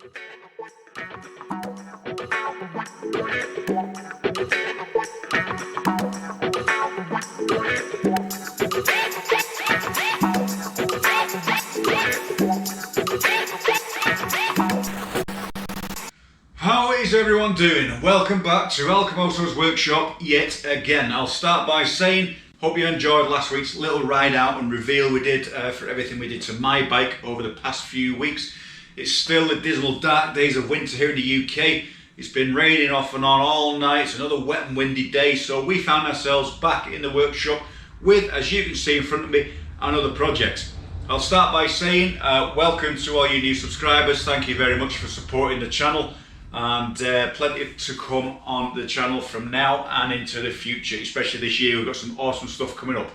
How is everyone doing? Welcome back to ALCHEMOTO's workshop yet again. I'll start by saying, hope you enjoyed last week's little ride out and reveal we did for everything we did to my bike over the past few weeks. It's still the dismal dark days of winter here in the UK. It's been raining off and on all night. It's another wet and windy day, so we found ourselves back in the workshop with, as you can see in front of me, another project. I'll start by saying welcome to all you new subscribers. Thank you very much for supporting the channel. And plenty to come on the channel from now and into the future, especially this year. We've got some awesome stuff coming up.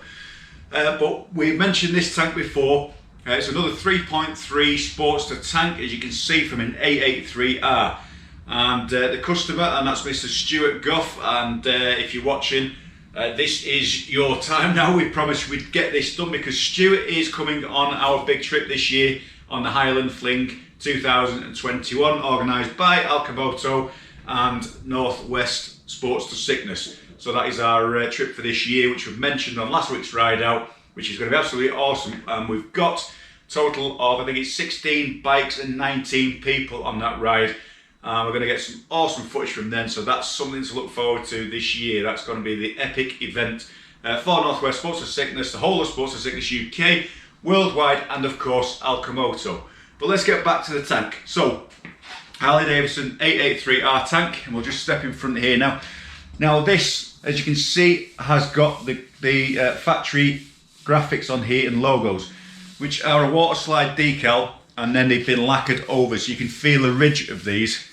But we mentioned this tank before. It's another 3.3 Sportster tank, as you can see, from an A83R. And the customer, and that's Mr. Stuart Goff. And if you're watching, this is your time now. We promised we'd get this done because Stuart is coming on our big trip this year on the Highland Fling 2021, organised by ALCHEMOTO and Northwest Sportster Sickness. So that is our trip for this year, which we've mentioned on last week's ride out, which is going to be absolutely awesome. And we've got a total of, I think it's 16 bikes and 19 people on that ride. We're going to get some awesome footage from then, so that's something to look forward to this year. That's going to be the epic event for Northwest Sportster Sickness, the whole of Sportster Sickness UK, worldwide, and of course ALCHEMOTO. But let's get back to the tank. So, Harley-Davidson 883R tank, and we'll just step in front here now. Now this, as you can see, has got the factory graphics on here and logos, which are a water slide decal, and then they've been lacquered over, so you can feel the ridge of these.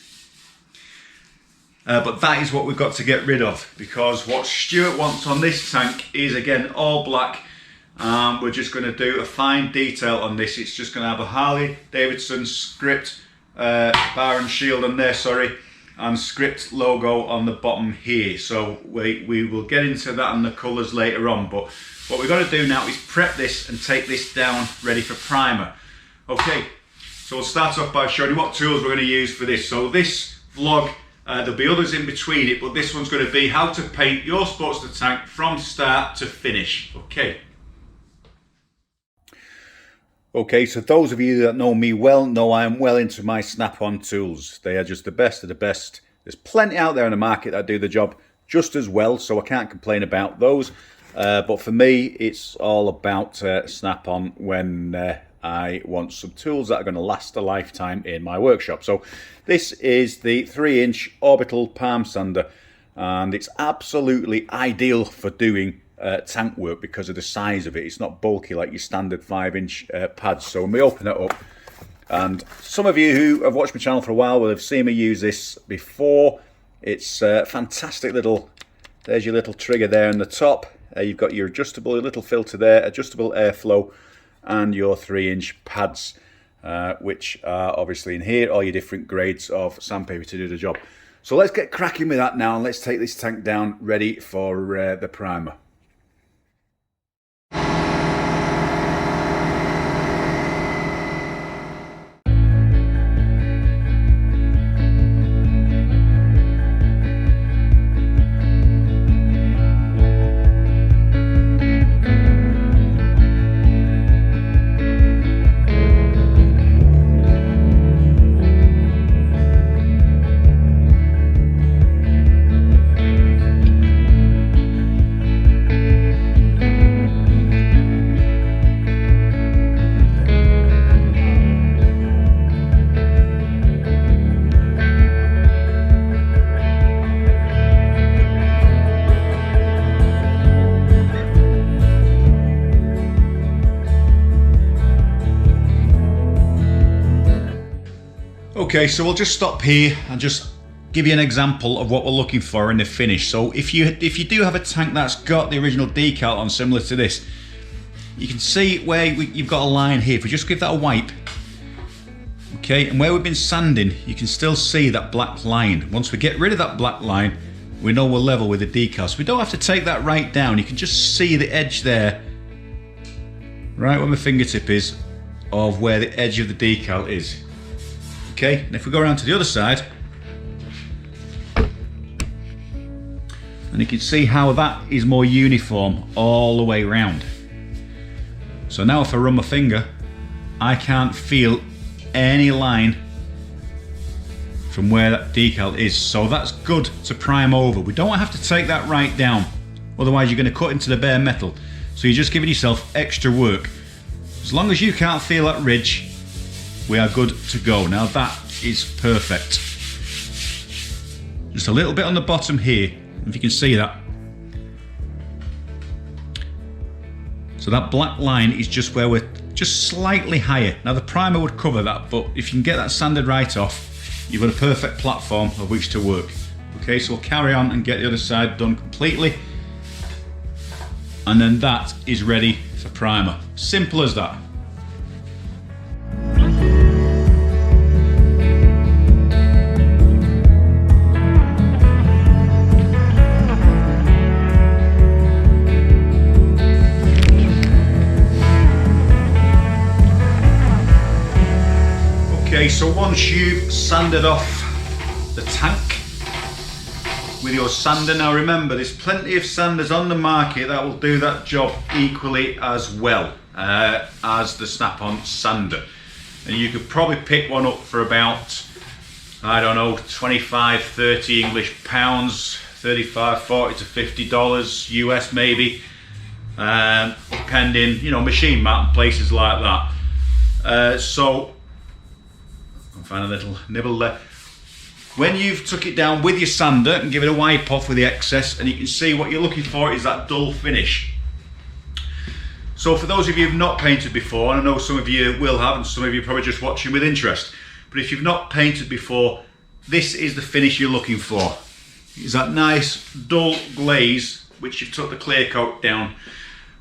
But that is what we've got to get rid of, because what Stuart wants on this tank is, again, all black. We're just going to do a fine detail on this. It's just going to have a Harley-Davidson script bar and shield on there, and script logo on the bottom here. So we will get into that and the colours later on. But what we've got to do now is prep this and take this down ready for primer. Okay, so we'll start off by showing you what tools we're going to use for this. So this vlog, there'll be others in between it, but this one's going to be how to paint your Sportster tank from start to finish. Okay, so those of you that know me well know I am well into my snap-on tools. They are just the best of the best. There's plenty out there in the market that do the job just as well, so I can't complain about those. But for me, it's all about snap-on when I want some tools that are going to last a lifetime in my workshop. So this is the 3-inch orbital palm sander, and it's absolutely ideal for doing tank work because of the size of it. It's not bulky like your standard 5-inch pads. So when we open it up, and some of you who have watched my channel for a while will have seen me use this before. It's a fantastic little, there's your little trigger there in the top. You've got your adjustable, your little filter there, adjustable airflow, and your 3-inch pads, which are obviously in here, all your different grades of sandpaper to do the job. So let's get cracking with that now, and let's take this tank down ready for the primer. Okay, so we'll just stop here and just give you an example of what we're looking for in the finish. So if you do have a tank that's got the original decal on, similar to this, you can see where you've got a line here. If we just give that a wipe, okay, and where we've been sanding, you can still see that black line. Once we get rid of that black line, we know we're level with the decal. So we don't have to take that right down. You can just see the edge there, right where my fingertip is, of where the edge of the decal is. Okay, and if we go around to the other side, and you can see how that is more uniform all the way around. So now if I run my finger, I can't feel any line from where that decal is. So that's good to prime over. We don't have to take that right down, otherwise you're going to cut into the bare metal. So you're just giving yourself extra work. As long as you can't feel that ridge, we are good to go. Now that is perfect. Just a little bit on the bottom here, if you can see that. So that black line is just where we're just slightly higher. Now the primer would cover that, but if you can get that sanded right off, you've got a perfect platform of which to work. Okay, so we'll carry on and get the other side done completely. And then that is ready for primer. Simple as that. Okay, so once you've sanded off the tank with your sander, now remember there's plenty of sanders on the market that will do that job equally as well as the snap-on sander, and you could probably pick one up for about, I don't know, 25-30 English pounds, 35-40 to $50 US maybe, depending, you know, Machine Mart and places like that. So I'll find a little nibble there. When you've took it down with your sander and give it a wipe off with the excess, and you can see what you're looking for is that dull finish. So for those of you who've not painted before, and I know some of you will have, and some of you are probably just watching with interest, but if you've not painted before, this is the finish you're looking for. Is that nice dull glaze which you've took the clear coat down.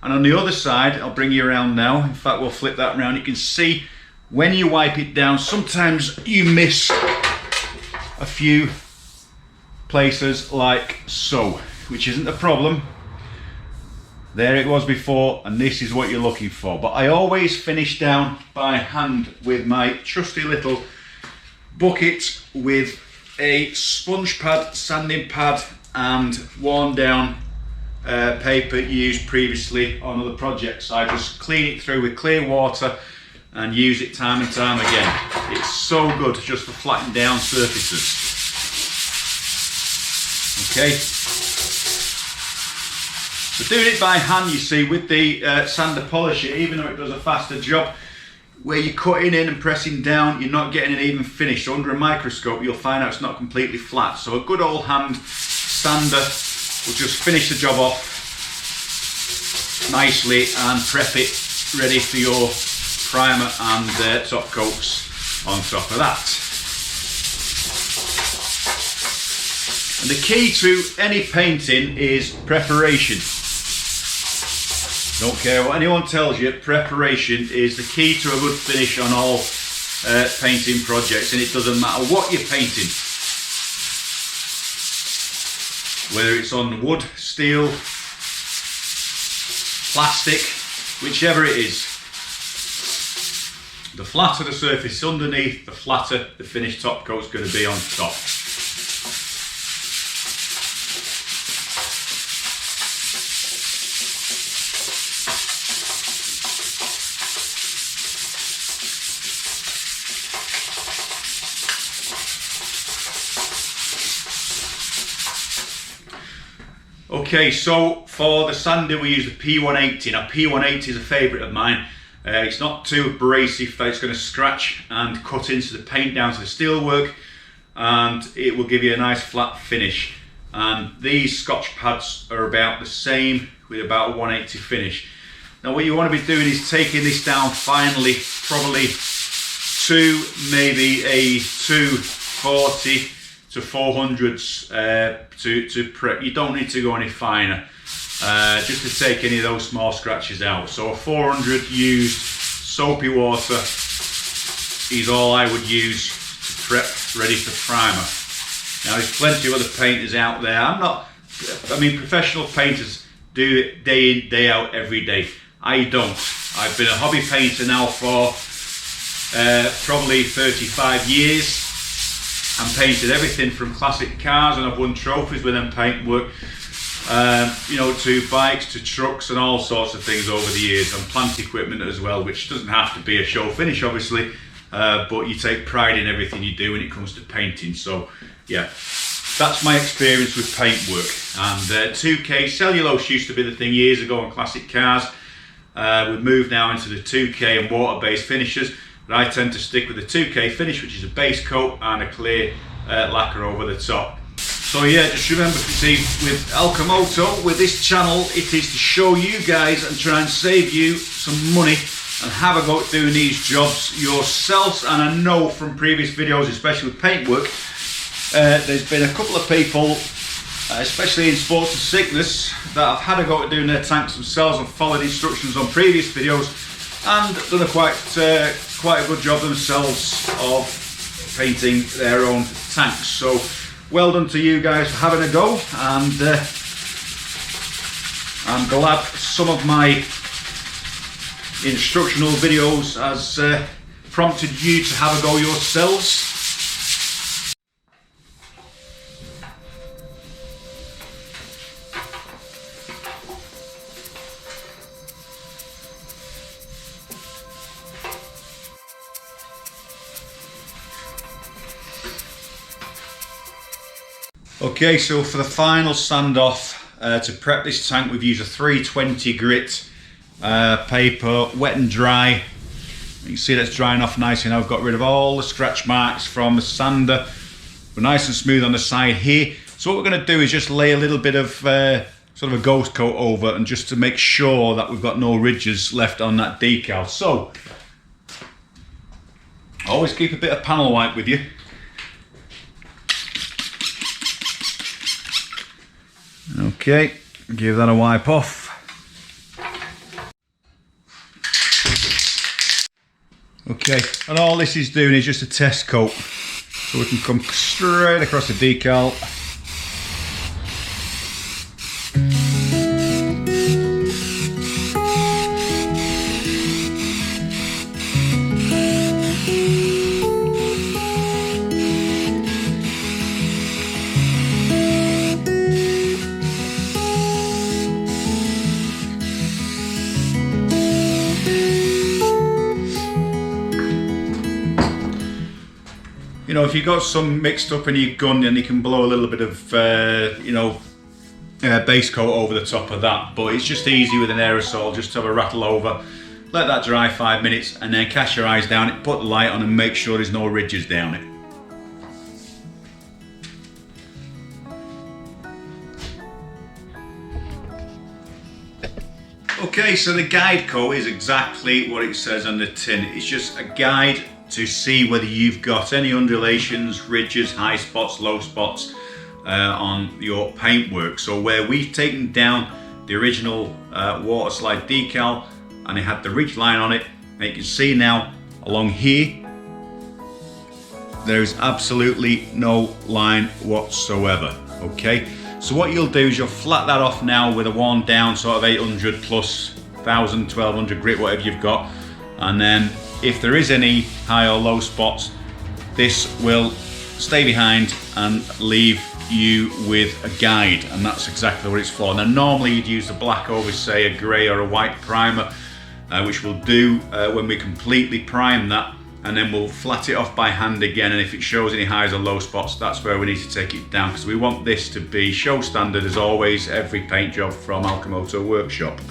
And on the other side, I'll bring you around now, in fact we'll flip that around, you can see when you wipe it down, sometimes you miss a few places like so, which isn't a problem. There it was before, and this is what you're looking for. But I always finish down by hand with my trusty little bucket with a sponge pad, sanding pad, and worn down paper used previously on other projects. I just clean it through with clear water and use it time and time again. It's so good just for flattening down surfaces. Okay. So doing it by hand, you see, with the sander polisher, even though it does a faster job, where you're cutting in and pressing down, you're not getting an even finish. So under a microscope, you'll find out it's not completely flat. So a good old hand sander will just finish the job off nicely and prep it ready for your primer and top coats on top of that. And the key to any painting is preparation. Don't care what anyone tells you, preparation is the key to a good finish on all painting projects, and it doesn't matter what you're painting. Whether it's on wood, steel, plastic, whichever it is. The flatter the surface underneath, the flatter the finished top coat's going to be on top. Okay, so for the sander we use the P180. Now P180 is a favourite of mine. It's not too abrasive that it's going to scratch and cut into the paint down to the steelwork, and it will give you a nice flat finish. And these Scotch pads are about the same, with about a 180 finish. Now what you want to be doing is taking this down finally, probably to maybe a 240 to 400s to prep. You don't need to go any finer, just to take any of those small scratches out. So a 400 used soapy water is all I would use to prep ready for primer. Now there's plenty of other painters out there. I mean professional painters do it day in, day out, every day. I don't. I've been a hobby painter now for probably 35 years, and painted everything from classic cars, and I've won trophies with them paintwork, you know, to bikes, to trucks and all sorts of things over the years, and plant equipment as well, which doesn't have to be a show finish obviously, but you take pride in everything you do when it comes to painting. So yeah, that's my experience with paintwork. And 2K cellulose used to be the thing years ago on classic cars. We've moved now into the 2K and water-based finishes, but I tend to stick with the 2K finish, which is a base coat and a clear lacquer over the top. So yeah, just remember, see, with ALCHEMOTO, with this channel, it is to show you guys and try and save you some money and have a go at doing these jobs yourselves. And I know from previous videos, especially with paintwork, there's been a couple of people, especially in sports and sickness, that have had a go at doing their tanks themselves and followed instructions on previous videos and done a quite a good job themselves of painting their own tanks. So well done to you guys for having a go, and I'm glad some of my instructional videos has prompted you to have a go yourselves. Okay, so for the final sand off, to prep this tank, we've used a 320 grit paper, wet and dry. You can see that's drying off nicely now. I've got rid of all the scratch marks from the sander. We're nice and smooth on the side here. So what we're going to do is just lay a little bit of sort of a ghost coat over, and just to make sure that we've got no ridges left on that decal. So always keep a bit of panel wipe with you. Okay, give that a wipe off. Okay, and all this is doing is just a test coat, so we can come straight across the decal. You know, if you've got some mixed up in your gun, then you can blow a little bit of, you know, base coat over the top of that. But it's just easy with an aerosol, just to have a rattle over, let that dry 5 minutes, and then cast your eyes down it, put the light on and make sure there's no ridges down it. Okay, so the guide coat is exactly what it says on the tin. It's just a guide to see whether you've got any undulations, ridges, high spots, low spots on your paintwork. So where we've taken down the original water slide decal, and it had the ridge line on it, and you can see now along here there's absolutely no line whatsoever. Okay, so what you'll do is you'll flat that off now with a worn down sort of 800 plus 1000, 1200 grit, whatever you've got, and then if there is any high or low spots, this will stay behind and leave you with a guide, and that's exactly what it's for. Now normally you'd use the black over, say, a grey or a white primer, which we'll do when we completely prime that, and then we'll flat it off by hand again, and if it shows any highs or low spots, that's where we need to take it down, because we want this to be show standard as always, every paint job from ALCHEMOTO Workshop.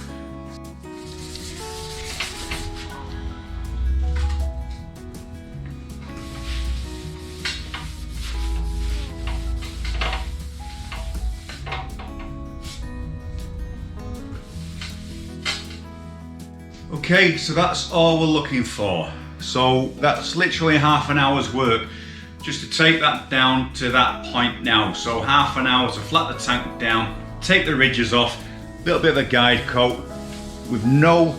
Okay, so that's all we're looking for. So that's literally half an hour's work just to take that down to that point now. So half an hour to flat the tank down, take the ridges off, a little bit of a guide coat with no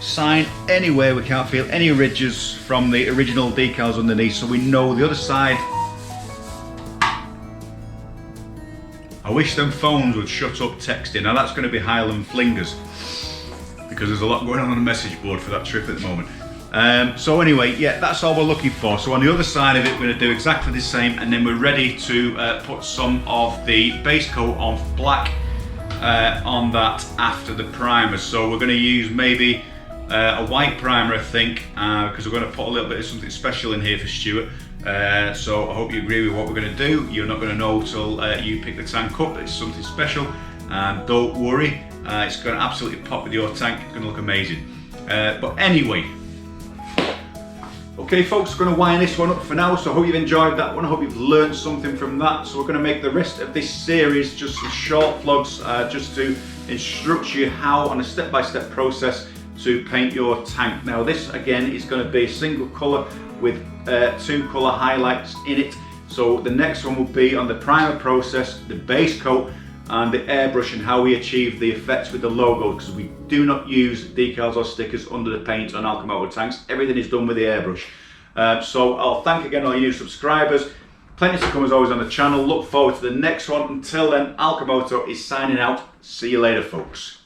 sign anywhere. We can't feel any ridges from the original decals underneath, so we know the other side. I wish them phones would shut up texting. Now that's going to be Highland Flingers, because there's a lot going on the message board for that trip at the moment. So anyway, yeah, that's all we're looking for. So on the other side of it, we're going to do exactly the same, and then we're ready to put some of the base coat of black on that after the primer. So we're going to use maybe a white primer, I think, because we're going to put a little bit of something special in here for Stuart. So I hope you agree with what we're going to do. You're not going to know till you pick the tank up. It's something special, and don't worry, it's going to absolutely pop with your tank. It's going to look amazing. But anyway, okay folks, we're going to wind this one up for now. So I hope you've enjoyed that one. I hope you've learned something from that. So we're going to make the rest of this series just some short vlogs, just to instruct you how, on a step-by-step process, to paint your tank. Now this again is going to be a single colour with 2 colour highlights in it. So the next one will be on the primer process, the base coat, and the airbrush, and how we achieve the effects with the logo, because we do not use decals or stickers under the paint on ALCHEMOTO tanks. Everything is done with the airbrush. So I'll thank again all you new subscribers. Plenty to come as always on the channel. Look forward to the next one. Until then, ALCHEMOTO is signing out. See you later folks.